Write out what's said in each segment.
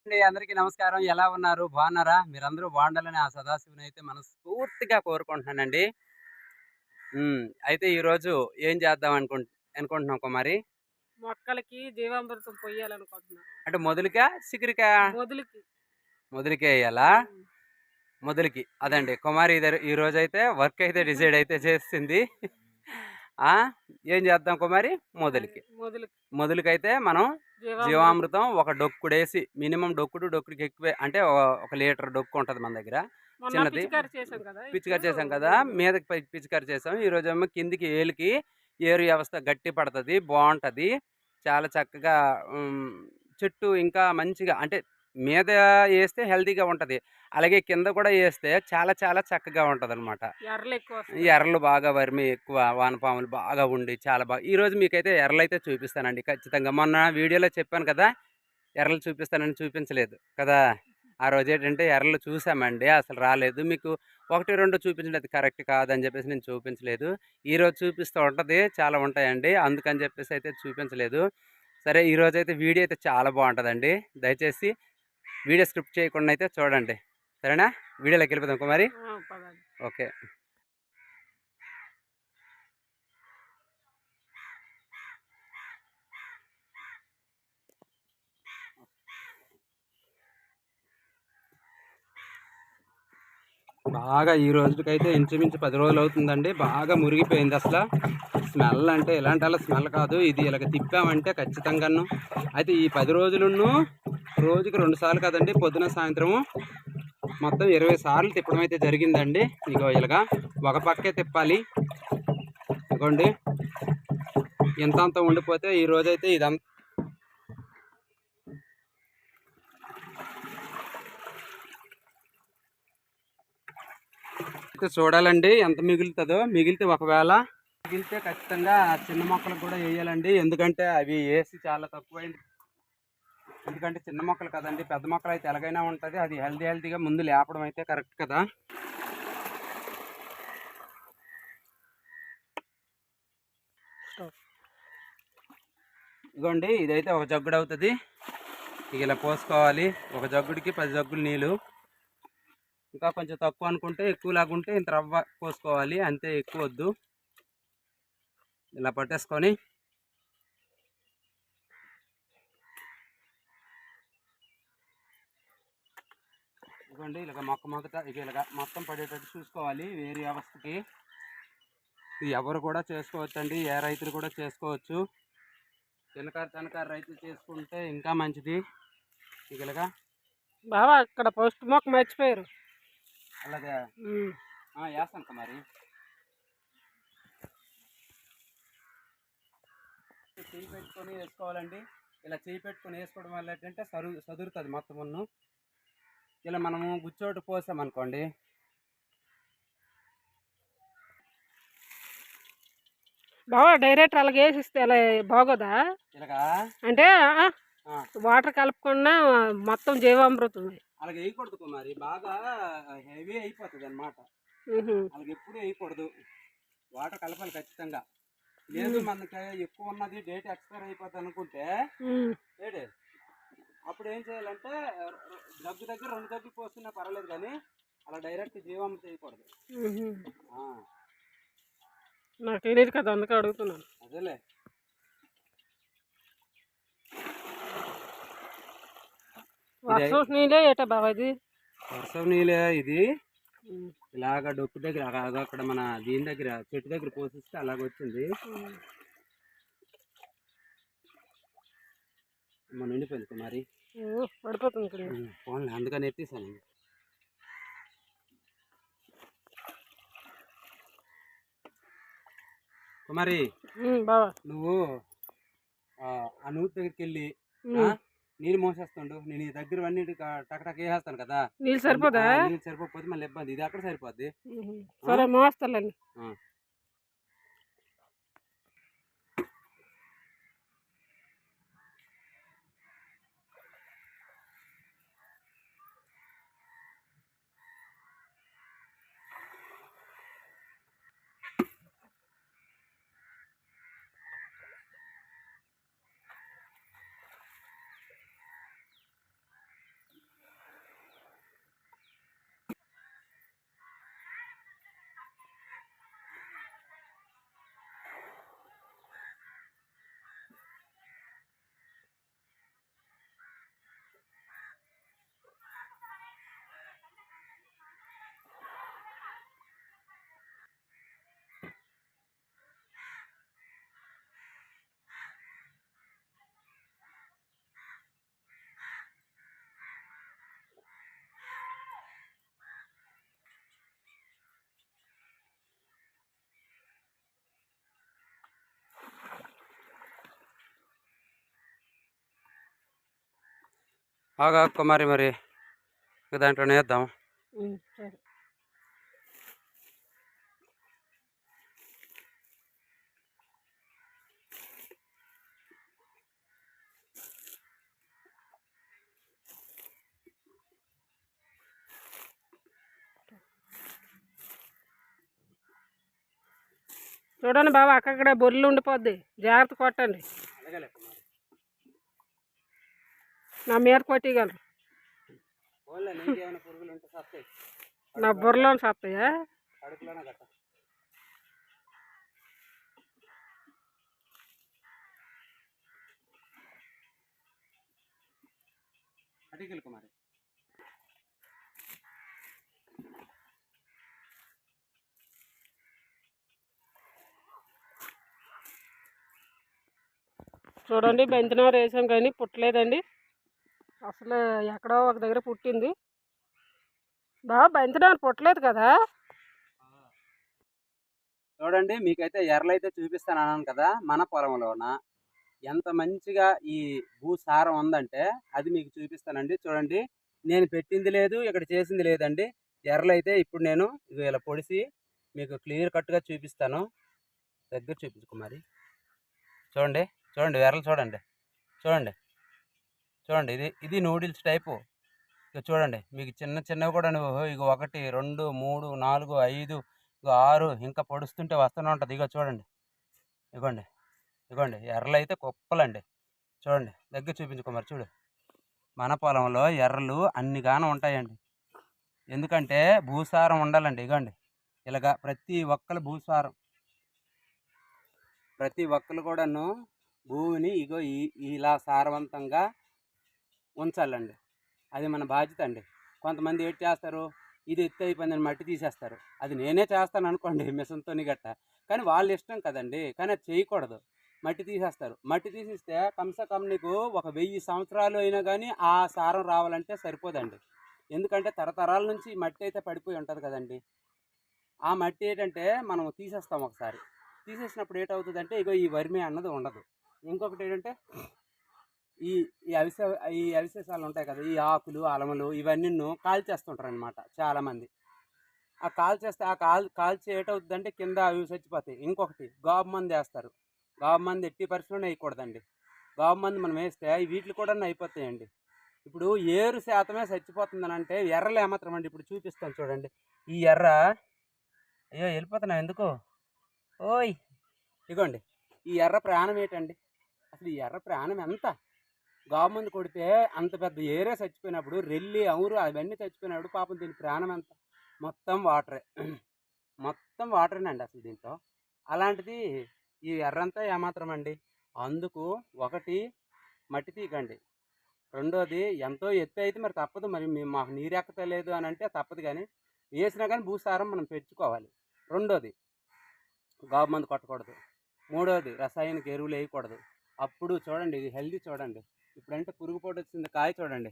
అండి. అందరికీ నమస్కారం. ఎలా ఉన్నారు? బాగున్నారా? మీరందరూ బాగుండాలని ఆ సదాశివునైతే మనస్ఫూర్తిగా కోరుకుంటున్నానండి. అయితే ఈరోజు ఏం చేద్దాం అనుకుంటున్నాం కుమారి? మొక్కలకి జీవామృతం పొయ్యాలనుకుంటున్నా. అంటే మొదలుకా? చిగురికా? మొదలుకి. మొదలుకే ఎయ్యాలా? హ్మ్. మొదలుకి. అదండి కుమారి ఈరోజైతే వర్క్ అయితే డిసైడ్ అయితే చేసేసింది. ఆ! ఏం చేద్దాం కుమారి? అదే మొదలుకి. మొదలుకి. మొదలుకైతే మనం జీవామృతం. జీవామృతం ఒక డొక్కుడేసి మినిమమ్ డొక్కుడికి ఎక్కువే అంటే ఒక లీటర్ డొక్కు ఉంటది మన దగ్గర. మొన్న చిన్నది. పిచికారి చేసాం కదా! ఇప్పుడు పిచికారి చేసాం కదా! దీన్ని మీదకి పిచికారి చేసాం. ఈరోజేమో కిందికి ఏలుకి ఏరు వ్యవస్థ గట్టి పడతది. బావుంటది. చాలా చక్కగా చెట్టు ఇంకా మంచిగా అంటే మీద ఏస్తే హెల్తీగా ఉంటది. అలాగే కింద కూడా ఏస్తే చాలా చాలా చక్కగా ఉంటదనమాట. ఈ ఎర్రలెక్కువొస్తాయి. ఎర్రలు బాగా వర్మి ఎక్కువ వానపాములు బాగా ఉండి చాలా ఈరోజు మీకైతే ఎర్రలైతే చూపిస్తానండి ఖచ్చితంగా. మొన్న వీడియోలో చెప్పాను కదా! ఎర్రలు చూపిస్తానని చూపించలేదు కదా! ఆ రోజేంటంటే ఎర్రలు చూసామండి. అసలు రాలేదు. మీకు 1, 2 చూపించండి అది కరెక్ట్ కాదని చెప్పేసి నేను చూపించలేదు. ఈరోజు చూపిస్తూ ఉంటది. చాలా ఉంటాయండి. అందుకని చెప్పేసి అయితే చూపించలేదు. సరే ఈరోజైతే వీడియో అయితే చాలా బావుంటదండి. దయచేసి వీడియో స్కిప్ చేయకుండా అయితే చూడండి. సరేనా? వీడియోలోకెళ్ళిపోదాం కుమారి. పదండి. ఓకే. బాగా ఈ రోజుకైతే ఇంచుమించు 10 రోజులవుతుందండి. బాగా మురిగిపోయింది అసల. స్మెల్ అంటే ఇలాంటలా స్మెల్ కాదు. ఇది ఇలాగ తిప్పామంటే ఖచ్చితంగాను. అయితే ఈ 10 రోజులును రోజుకి 2 సార్లు కదండీ! పొద్దున, సాయంత్రము మొత్తం 20 సార్లు తిప్పడం అయితే జరిగిందండి. ఇగో ఇలాగా ఒక పక్కే తిప్పాలి. ఇగోండి ఇంతంత ఉండిపోతే ఈ రోజైతే చూడాలండి ఎంత మిగులుతుందో. మిగిలితే ఒకవేళ మిగిలితే ఖచ్చితంగా చిన్న మొక్కలకు కూడా వేయాలండి. ఎందుకంటే అవి వేసి చాలా తక్కువైంది. ఎందుకంటే చిన్న మొక్కలు కదండి, పెద్ద మొక్కలు అయితే ఎలాగైనా ఉంటుంది. అది హెల్తీగా ముందు లేపడం అయితే కరెక్ట్ కదా. ఇదిగోండి ఇదైతే ఒక జగ్గుడు అవుతుంది. ఇక ఇలా పోసుకోవాలి. ఒక జగ్గుడికి 10 జగ్గులు నీళ్ళు. ఇంకా కొంచెం తక్కువ అనుకుంటే ఎక్కువ లాగుంటే ఇంత రవ్వ పోసుకోవాలి. అంతే, ఎక్కువ వద్దు. ఇలా పట్టేసుకొని ఇదిగోండి ఇలాగ మొక్క మొదట ఇలాగ మొత్తం పడేటట్టు చూసుకోవాలి. వేరే వ్యవస్థకి ఇది ఎవరు కూడా చేసుకోవచ్చండి. ఏ రైతులు కూడా చేసుకోవచ్చు. చిన్నకారు రైతులు చేసుకుంటే ఇంకా మంచిది. ఇలాగా బావా అక్కడ ఫస్ట్ మొక్క మర్చిపోయారు. అలాగే వేస్తాను మరి. చేయి పెట్టుకొని వేసుకోవాలండి. ఇలా చేయి పెట్టుకొని వేసుకోవడం వల్ల ఏంటంటే సదురుతుంది మొత్తం. ఇలా మనము గుచ్చోటు పోసామనుకోండి, బావా డైరెక్ట్ అలాగే వేసిస్తే అలా బాగోదా? ఇలాగా అంటే వాటర్ కలపకుండా మొత్తం జీవామృతం. అలాగే వేయకూడదు కుమారి. బాగా హెవీ అయిపోతుంది అనమాట. అలాగే ఎప్పుడు వేయకూడదు. వాటర్ కలపాలి ఖచ్చితంగా. లేదు మనకి ఎక్కువ ఉన్నది డేట్ ఎక్స్పైర్ అయిపోతుంది అనుకుంటే ఏడే అప్పుడు ఏం చేయాలంటే జగ్గు దగ్గర 2 జగ్గులు పోస్తున్నా పర్వాలేదు, కానీ అలా డైరెక్ట్ జీవామృతం చేయకూడదు. నాకు తెలియదు కదా, అందుకే అడుగుతున్నాను. అదేలే. వర్షం నీళ్ళే ఏటా బావా ఇది? వర్షం నీళ్ళే ఇది. ఇలాగ డొక్కు దగ్గర అక్కడ మన దీని దగ్గర చెట్టు దగ్గర పోసిస్తే అలాగ వచ్చింది. మన నిండిపోయింది కుమారి. పడిపోతుంది. పోన్లే, అందుకని ఎత్తేసాను. కుమారి బావా నువ్వు ఆ నూతి దగ్గరికి వెళ్ళి నీళ్ళు మోసేస్తుండు. నేను ఈ దగ్గర అన్ని టకటక వేసేస్తాను కదా. నీళ్ళు సరిపోదా? నీళ్ళు సరిపోతే మళ్ళీ ఇబ్బంది. ఇది అక్కడ సరిపోద్ది. సరే మోస్తాలండి. ఆగా కుమారి మరి దాంట్లోనే వేద్దాం. సరే. చూడండి బాబా, అక్కడ బొర్రెలు ఉండిపోద్ది, జాగ్రత్త కొట్టండి. అలాగే కుమారి. నా మీద కొట్టగలరు, ఓన్లీ నీకేమైనా పురుగులు ఉంటే సస్తాయి. నా బుర్రలో సత్తాయా? కడుపులోనే గట్ట. అడిగిలు కుమారి. చూడండి, బంతినారు వేసాం కానీ పుట్టలేదండి. అసలు ఎక్కడో ఒక దగ్గర పుట్టింది. బాబా, బంతినారు పుట్టలేదు కదా. చూడండి, మీకైతే ఎర్రలైతే చూపిస్తాను అన్నాను కదా. మన పొలంలోన ఎంత మంచిగా ఈ భూసారం ఉందంటే అది మీకు చూపిస్తానండి. చూడండి, నేను పెట్టింది లేదు, ఇక్కడ చేసింది లేదండి. ఎర్రలైతే ఇప్పుడు నేను ఇలా పొడిసి మీకు క్లియర్ కట్గా చూపిస్తాను. దగ్గర చూపించుకో మరి. చూడండి, చూడండి ఎర్రలు చూడండి, చూడండి, చూడండి. ఇది నూడిల్స్ టైపు. ఇక చూడండి, మీకు చిన్న చిన్నవి కూడా నువ్వు ఇక 1 2 3 4 5 6 ఇంకా పొడుస్తుంటే వస్తూనే ఉంటుంది. ఇగో చూడండి, ఇగోండి, ఇగోండి ఎర్రలు అయితే కుప్పలండి. చూడండి, దగ్గర చూపించుకో మరి. చూడు, మన పొలంలో ఎర్రలు అన్నిగానం ఉంటాయండి. ఎందుకంటే భూసారం ఉండాలండి. ఇగోండి, ఇలాగా ప్రతి ఒక్కరు భూసారం, ప్రతి ఒక్కరు కూడాను భూమిని ఇగో ఇలా సారవంతంగా ఉంచాలండి. అది మన బాధ్యత అండి. కొంతమంది ఏంటి చేస్తారు, ఇది ఎత్తు అయిపోయిందని మట్టి తీసేస్తారు. అది నేనే చేస్తాను అనుకోండి మిషన్తోని గట్ట, కానీ వాళ్ళ ఇష్టం కదండి. కానీ అది చేయకూడదు, మట్టి తీసేస్తారు. మట్టి తీసిస్తే కమ్సే కమ్ నీకు ఒక 1000 సంవత్సరాలు అయినా కానీ ఆ సారం రావాలంటే సరిపోదండి. ఎందుకంటే తరతరాల నుంచి మట్టి అయితే పడిపోయి ఉంటుంది కదండి. ఆ మట్టి ఏంటంటే మనం తీసేస్తాం ఒకసారి. తీసేసినప్పుడు ఏంటవుతుందంటే ఇగో ఈ వర్మి అన్నది ఉండదు. ఇంకొకటి ఏంటంటే ఈ ఈ అవిశేషాలు ఉంటాయి కదా, ఈ ఆకులు అలములు ఇవన్నీ కాల్చేస్తుంటారు అనమాట చాలామంది. ఆ కాల్చేస్తే ఆ కాల్చి ఏటవుతుందంటే కింద అవి చచ్చిపోతాయి. ఇంకొకటి గాబు మందు వేస్తారు. గాబు మందు ఎట్టి పరిస్థితుల్లో వేయకూడదండి. గాబు మందు మనం వేస్తే వీటికి కూడా అయిపోతాయండి. ఇప్పుడు 7% చచ్చిపోతుందని అంటే ఎర్రలు ఏమాత్రం అండి. ఇప్పుడు చూపిస్తాను చూడండి. ఈ ఎర్ర అయ్యో వెళ్ళిపోతున్నావు ఎందుకు? ఓయ్, ఇగోండి, ఈ ఎర్ర ప్రాణం ఏంటండి? అసలు ఈ ఎర్ర ప్రాణం ఎంత? గాబు మందు కొడితే అంత పెద్ద ఏరియా చచ్చిపోయినప్పుడు, రెల్లి అవురు అవన్నీ చచ్చిపోయినప్పుడు పాపం దీని ప్రాణం ఎంత? మొత్తం వాటరే, మొత్తం వాటరేనండి అసలు దీంట్లో. అలాంటిది ఈ ఎర్రంతా ఏమాత్రం అండి. అందుకు ఒకటి మట్టి తీయకండి. రెండోది ఎంతో ఎత్తు అయితే మరి తప్పదు. మరి మాకు నీరు ఎక్కతలేదు అని అంటే తప్పదు, కానీ వేసినా కానీ భూసారం మనం పెంచుకోవాలి. రెండోది గాబు మందు కొట్టకూడదు. మూడోది రసాయనిక ఎరువులు వేయకూడదు. అప్పుడు చూడండి, ఇది హెల్దీ చూడండి. ఇప్పుడంటే పురుగు పోటు వచ్చింది, కాయ చూడండి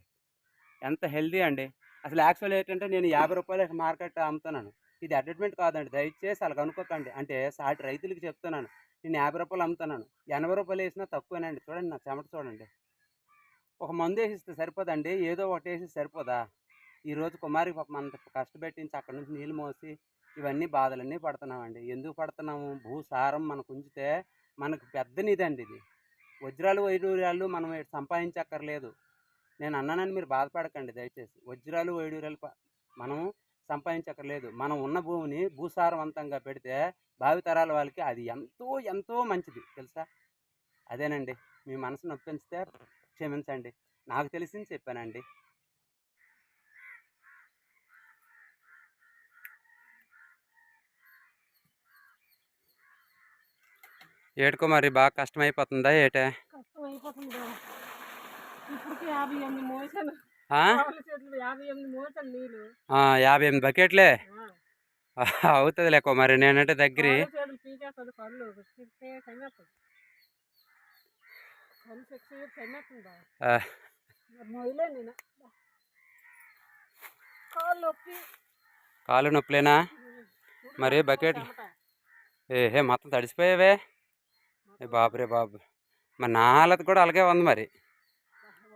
ఎంత హెల్దీ అండి. అసలు యాక్చువల్ ఏంటంటే నేను 50 రూపాయలకి మార్కెట్ అమ్ముతున్నాను. ఇది అడ్వర్టైజ్మెంట్ కాదండి, దయచేసి అలా కనుక్కోకండి. అంటే సాటి రైతులకి చెప్తున్నాను, నేను 50 రూపాయలు అమ్ముతున్నాను. 80 రూపాయలు వేసినా తక్కువేనండి. చూడండి నా చెమట చూడండి. ఒక మందు వేసిస్తే సరిపోదండి, ఏదో ఒకటి వేసి సరిపోదా? ఈరోజు కుమారికి పాపం అంత కష్టపెట్టించి అక్కడ నుంచి నీళ్ళు మోసి ఇవన్నీ బాధలన్నీ పడుతున్నామండి. ఎందుకు పడుతున్నాము? భూసారం మనకు ఉంచితే మనకు పెద్ద నిధండి ఇది. వజ్రాలు వైడూర్యాలు మనం సంపాదించక్కర్లేదు. నేను అన్నానని మీరు బాధపడకండి దయచేసి. వజ్రాలు వైడూర్యాలు మనం సంపాదించక్కర్లేదు. మనం ఉన్న భూమిని భూసారవంతంగా పెడితే భావితరాల వాళ్ళకి అది ఎంతో ఎంతో మంచిది తెలుసా. అదేనండి, మీ మనసు నొప్పించితే క్షమించండి. నాకు తెలిసింది చెప్పానండి. ఏడుకో మరి, బాగా కష్టమైపోతుందా ఏటే? కష్టం అయిపోతుంది బాబా. ఇప్పటికి 58 మోసాను, 58 మోసాను నీళ్ళు. 58 బకెట్లే అవుతుంది లేకో మరి. నేనంటే దగ్గర పీకేస్తుంది, కళ్ళు మొదలే కాళ్ళు నొప్పులేనా మరి? బకెట్లు ఏహే మొత్తం తడిసిపోయావే బాబురే బాబు. మరి నా హాలత్ కూడా అలాగే ఉంది మరి.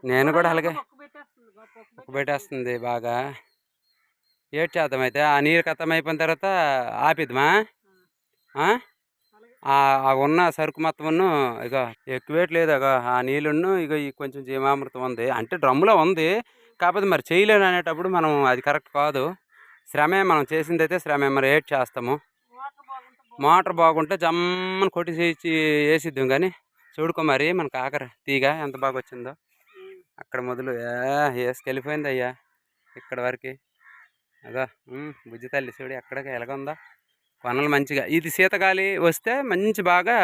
నేను కూడా అలాగే మొక్కు పెట్టేస్తుంది బాగా, పొక్కు పెట్టేస్తుంది బాగా. ఏడ్ చేద్దాం అయితే ఆ నీరు ఖతం అయిపోయిన తర్వాత ఆపిద్దామా? ఆ? అలాగే ఆ ఉన్న సరుకు మొత్తం ఇక ఎక్కువేయట్లేదు. ఇక ఆ నీళ్ళున్ను ఇక ఈ కొంచెం జీవామృతం ఉంది అంటే డ్రమ్ములో ఉంది. కాకపోతే మరి చేయలేను అనేటప్పుడు మనం అది కరెక్ట్ కాదు. శ్రమే మనం చేసిందైతే శ్రమే మరి ఏడ్ చేస్తాము. వాటర్ బాగుంటే మోటార్ బాగుంటే జమ్మని కొట్టి చేసి వేసిద్దాం. కానీ చూడుకో మరి మన కాకర తీగ ఎంత బాగా వచ్చిందో. అక్కడ మొదలు వేసుకెళ్ళిపోయింది అయ్యా ఇక్కడ వరకు. అగా బుజ్జి తల్లి చూడు ఎక్కడికి ఎలాగుందో. కొనలు మంచిగా ఇది శీతగాలి వస్తే మంచి బాగా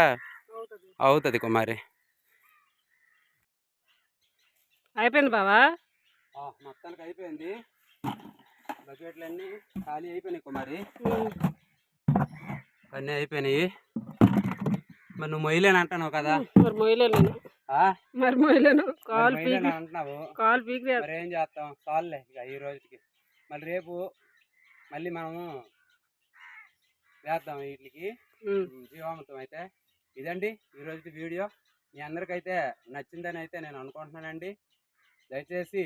అవుతుంది. అవుతుంది కుమారి. అయిపోయింది బావా. మొత్తానికి అయిపోయింది. బకెట్లన్నీ ఖాళీ అయిపోయినాయి కుమారి. అన్నీ అయిపోయినాయి. మరి నువ్వు మొయ్యలేను అంటున్నావు కదా. మరి మొయ్యలేను నేను. మరి మొయ్యలేను. కాలు పీకి అంటున్నావు. కాలు పీకి మరి ఏం చేస్తాం చాలులే ఇక ఈ రోజుకి. మళ్ళీ రేపు మళ్ళీ మనము వేద్దాం వీటికి జీవామృతం. అయితే ఇదండి ఈరోజు వీడియో. మీ అందరికైతే నచ్చిందని అయితే నేను అనుకుంటున్నానండి. దయచేసి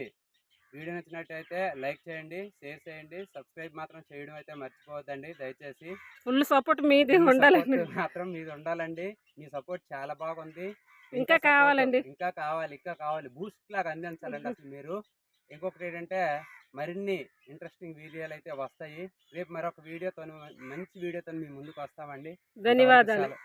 వీడియో నచ్చినట్టయితే లైక్ చేయండి, షేర్ చేయండి, సబ్స్క్రైబ్ మాత్రం చేయడం అయితే మర్చిపోవద్దండి దయచేసి. ఫుల్ సపోర్ట్ మీది ఉండాలండి. మాత్రం మీది ఉండాలండి. మీ సపోర్ట్ చాలా బాగుంది. ఇంకా కావాలండి. ఇంకా కావాలి బూస్ట్ లాగా అందించాలండి అసలు మీరు. ఇంకొకటి ఏంటంటే మరిన్ని ఇంట్రెస్టింగ్ వీడియోలు అయితే వస్తాయి. రేపు మరొక వీడియోతో మంచి వీడియోతో మీ ముందుకు వస్తామండి. ధన్యవాదాలు.